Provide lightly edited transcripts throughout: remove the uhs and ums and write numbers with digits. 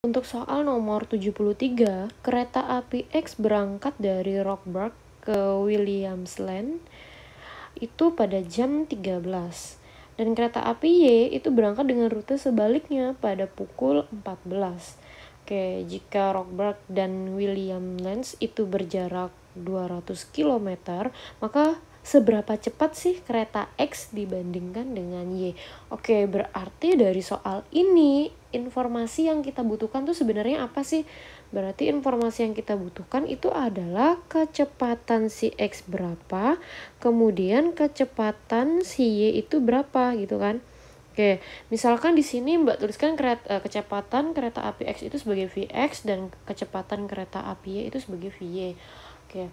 Untuk soal nomor 73, kereta api X berangkat dari Rockburg ke Williamsland itu pada jam 13. Dan kereta api Y itu berangkat dengan rute sebaliknya pada pukul 14. Oke, jika Rockburg dan Williamsland itu berjarak 200 km, maka seberapa cepat sih kereta X dibandingkan dengan Y? Oke, berarti dari soal ini, informasi yang kita butuhkan tuh sebenarnya apa sih? Berarti informasi yang kita butuhkan itu adalah kecepatan si X berapa, kemudian kecepatan si Y itu berapa gitu kan. Oke, misalkan di sini Mbak tuliskan kecepatan kereta api X itu sebagai Vx dan kecepatan kereta api Y itu sebagai Vy. Oke.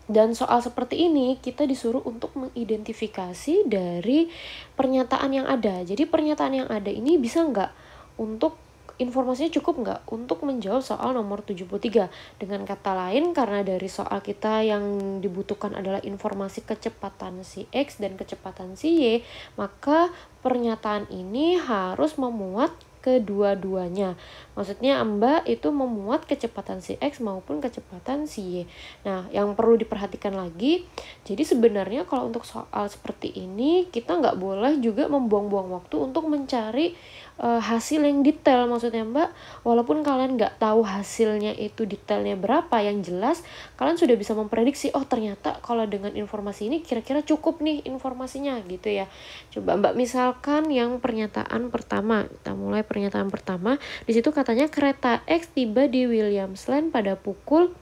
Dan soal seperti ini kita disuruh untuk mengidentifikasi dari pernyataan yang ada. Jadi pernyataan yang ada ini bisa nggak untuk informasinya cukup nggak untuk menjawab soal nomor 73. Dengan kata lain, karena dari soal kita yang dibutuhkan adalah informasi kecepatan si X dan kecepatan si Y, maka pernyataan ini harus memuat kedua-duanya. Maksudnya Mbak itu memuat kecepatan si X maupun kecepatan si Y. Nah, yang perlu diperhatikan lagi, jadi sebenarnya kalau untuk soal seperti ini, kita nggak boleh juga membuang-buang waktu untuk mencari hasil yang detail. Maksudnya Mbak, walaupun kalian nggak tahu hasilnya itu detailnya berapa, yang jelas kalian sudah bisa memprediksi, oh ternyata kalau dengan informasi ini kira-kira cukup nih informasinya gitu ya. Coba Mbak misalkan yang pernyataan pertama, kita mulai pernyataan pertama. Di situ katanya kereta X tiba di Williamsland pada pukul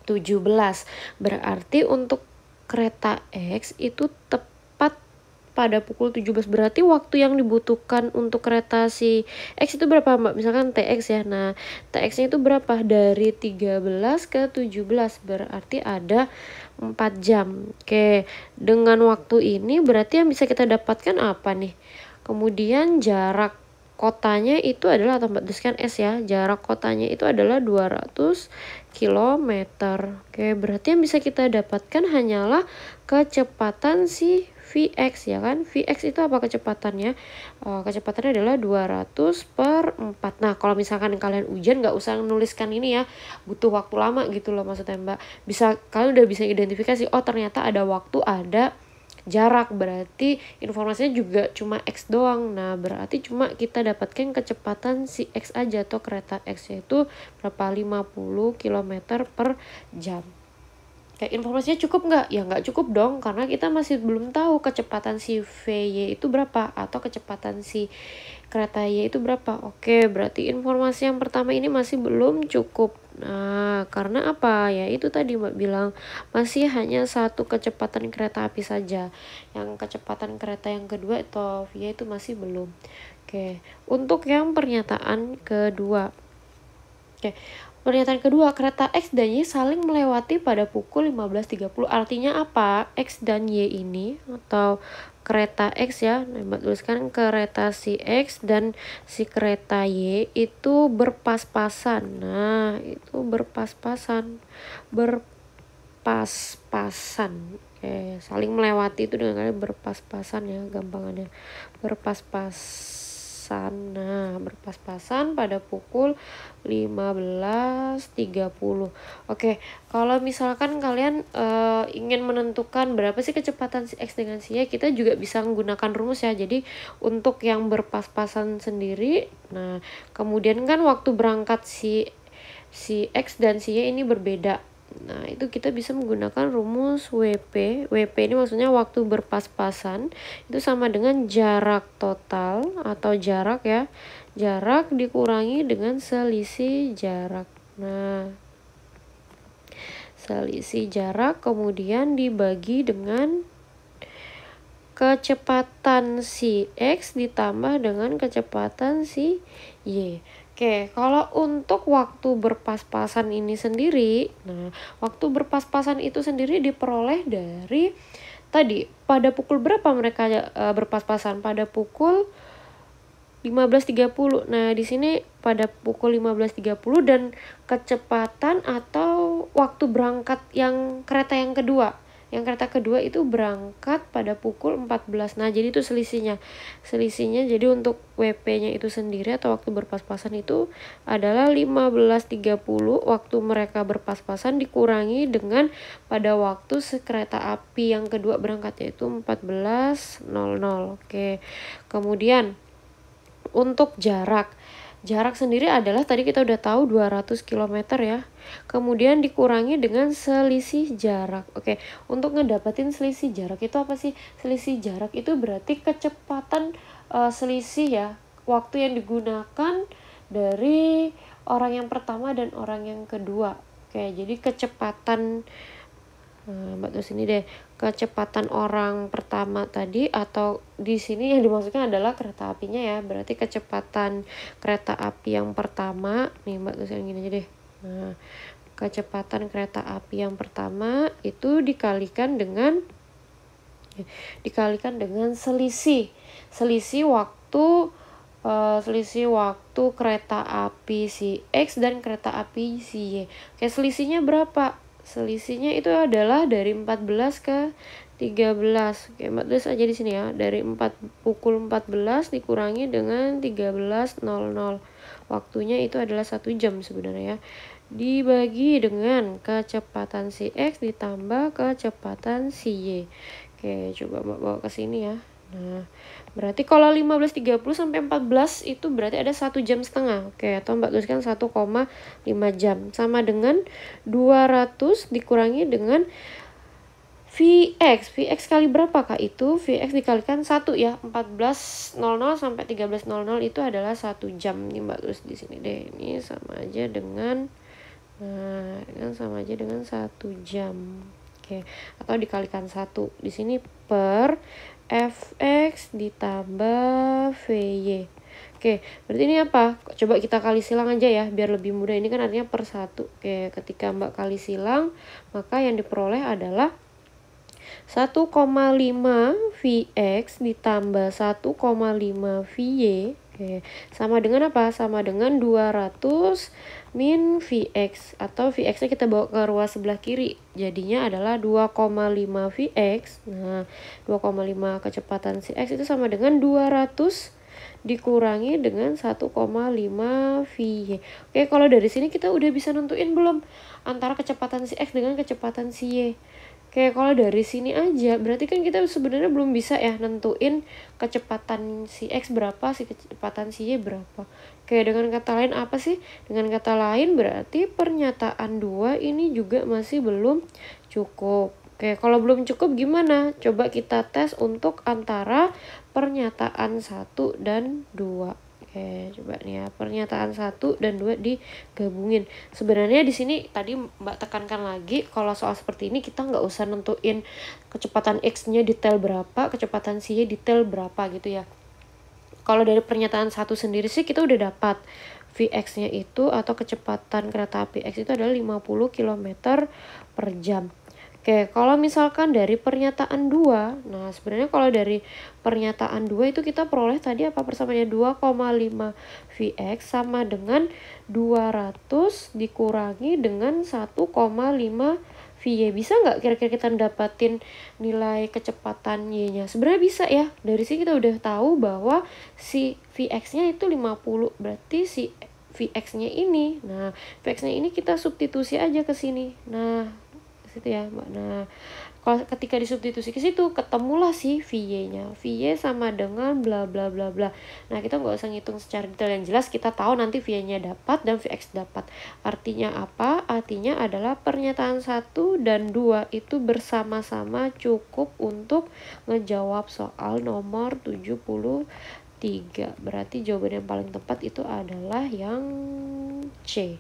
17. Berarti untuk kereta X itu tepat pada pukul 17. Berarti waktu yang dibutuhkan untuk kereta si X itu berapa Mbak? Misalkan TX ya. Nah, TX-nya itu berapa? Dari 13 ke 17. Berarti ada 4 jam. Oke, dengan waktu ini berarti yang bisa kita dapatkan apa nih? Kemudian jarak kotanya itu adalah, atau Mbak tuliskan S ya, jarak kotanya itu adalah 200 km. Oke, berarti yang bisa kita dapatkan hanyalah kecepatan si Vx ya kan. Vx itu apa kecepatannya? Kecepatannya adalah 200 per 4. Nah, kalau misalkan kalian ujian nggak usah menuliskan ini ya, butuh waktu lama gitu loh maksudnya Mbak. Kalian udah bisa identifikasi, oh ternyata ada waktu, ada jarak, berarti informasinya juga cuma X doang. Nah, berarti cuma kita dapatkan kecepatan si X aja, atau kereta X yaitu berapa? 50 km per jam. Kayak informasinya cukup nggak? Ya nggak cukup dong, karena kita masih belum tahu kecepatan si VY itu berapa, atau kecepatan si kereta Y itu berapa. Oke, berarti informasi yang pertama ini masih belum cukup. Nah, karena apa? Ya itu tadi Mbak bilang, masih hanya satu kecepatan kereta api saja. Yang kecepatan kereta yang kedua atau VY itu masih belum. Oke, untuk yang pernyataan kedua. Oke, pernyataan kedua, kereta X dan Y saling melewati pada pukul 15.30. Artinya apa? X dan Y ini, atau kereta X ya, Mbak tuliskan kereta si X dan si kereta Y itu berpas-pasan. Nah, itu berpas-pasan. Berpas-pasan. Oke, saling melewati itu dengan kata berpas-pasan ya, gampangannya. Berpas-pasan. Nah, berpas-pasan pada pukul 15.30. Oke, kalau misalkan kalian ingin menentukan berapa sih kecepatan si X dengan si Y, kita juga bisa menggunakan rumus ya. Jadi untuk yang berpas-pasan sendiri, nah kemudian kan waktu berangkat si X dan si Y ini berbeda. Nah, itu kita bisa menggunakan rumus WP. WP ini maksudnya waktu berpas-pasan, itu sama dengan jarak total atau jarak ya. Jarak dikurangi dengan selisih jarak. Nah, selisih jarak kemudian dibagi dengan kecepatan si X ditambah dengan kecepatan si Y. Oke, kalau untuk waktu berpas-pasan ini sendiri, nah waktu berpas-pasan itu sendiri diperoleh dari tadi pada pukul berapa mereka berpas-pasan? Pada pukul 15.30. Nah, di sini pada pukul 15.30 dan kecepatan atau waktu berangkat yang kereta yang kedua. Yang kereta kedua itu berangkat pada pukul 14. Nah, jadi itu selisihnya. Selisihnya jadi untuk WP-nya itu sendiri atau waktu berpas-pasan itu adalah 15.30 waktu mereka berpas-pasan dikurangi dengan pada waktu kereta api yang kedua berangkat yaitu 14.00. Oke. Kemudian untuk jarak sendiri adalah tadi kita udah tahu 200 km ya. Kemudian dikurangi dengan selisih jarak. Oke, untuk ngedapetin selisih jarak itu apa sih? Selisih jarak itu berarti kecepatan selisih ya. Waktu yang digunakan dari orang yang pertama dan orang yang kedua. Oke, jadi kecepatan Mbak tulis ini deh, kecepatan orang pertama tadi atau di sini yang dimaksudkan adalah kereta apinya ya, berarti kecepatan kereta api yang pertama nih Mbak tulis yang gini aja deh. Nah, kecepatan kereta api yang pertama itu dikalikan dengan selisih waktu kereta api si X dan kereta api si Y. Oke, selisihnya berapa? Selisihnya itu adalah dari 14 ke 13. Oke, Mbak tulis aja di sini ya. Dari pukul 14 dikurangi dengan 13.00. Waktunya itu adalah 1 jam sebenarnya ya. Dibagi dengan kecepatan si X ditambah kecepatan si Y. Oke, coba Mbak bawa ke sini ya. Nah, berarti kalau 15.30 sampai 14 itu berarti ada 1 jam setengah. Oke, atau Mbak tuliskan 1,5 jam. Sama dengan 200 dikurangi dengan Vx. Vx kali berapa Kak? Itu Vx dikalikan 1 ya. 14.00 sampai 13.00 itu adalah 1 jam. Ini Mbak tulis di sini deh. Ini sama aja dengan 1 jam. Oke, atau dikalikan 1. Di sini per Fx ditambah Vy. Oke, berarti ini apa? Coba kita kali silang aja ya, biar lebih mudah. Ini kan artinya per 1. Oke, ketika Mbak kali silang, maka yang diperoleh adalah 1,5 Vx ditambah 1,5 Vy. Oke, sama dengan apa? Sama dengan 200 min Vx, atau Vx-nya kita bawa ke ruas sebelah kiri. Jadinya adalah 2,5 Vx. Nah, 2,5 kecepatan si X itu sama dengan 200 dikurangi dengan 1,5 Vy. Oke, kalau dari sini kita udah bisa nentuin belum antara kecepatan si X dengan kecepatan si Y? Oke, kalau dari sini aja berarti kan kita sebenarnya belum bisa ya nentuin kecepatan si X berapa, si kecepatan si Y berapa. Oke, dengan kata lain apa sih? Dengan kata lain berarti pernyataan 2 ini juga masih belum cukup. Oke, kalau belum cukup gimana? Coba kita tes untuk antara pernyataan 1 dan 2. Oke, coba nih ya, pernyataan 1 dan 2 digabungin. Sebenarnya di sini tadi Mbak tekankan lagi, kalau soal seperti ini kita nggak usah nentuin kecepatan X-nya detail berapa, kecepatan Y detail berapa gitu ya. Kalau dari pernyataan 1 sendiri sih kita udah dapat Vx-nya itu atau kecepatan kereta api X itu adalah 50 km per jam. Oke, kalau misalkan dari pernyataan 2, nah sebenarnya kalau dari pernyataan 2 itu kita peroleh tadi apa persamaannya? 2,5 Vx sama dengan 200 dikurangi dengan 1,5 Vy. Bisa nggak kira-kira kita dapatin nilai kecepatan Y-nya? Sebenarnya bisa ya. Dari sini kita udah tahu bahwa si Vx-nya itu 50, berarti si Vx-nya ini. Nah, Vx-nya ini kita substitusi aja ke sini. Nah, situ ya Mbak. Nah, kalau ketika disubstitusi ke situ ketemulah si Vy-nya. Vy sama dengan bla bla bla bla. Nah, kita nggak usah ngitung secara detail, yang jelas kita tahu nanti Vy-nya dapat dan Vx dapat. Artinya apa? Artinya adalah pernyataan 1 dan 2 itu bersama-sama cukup untuk ngejawab soal nomor 73. Berarti jawaban yang paling tepat itu adalah yang C.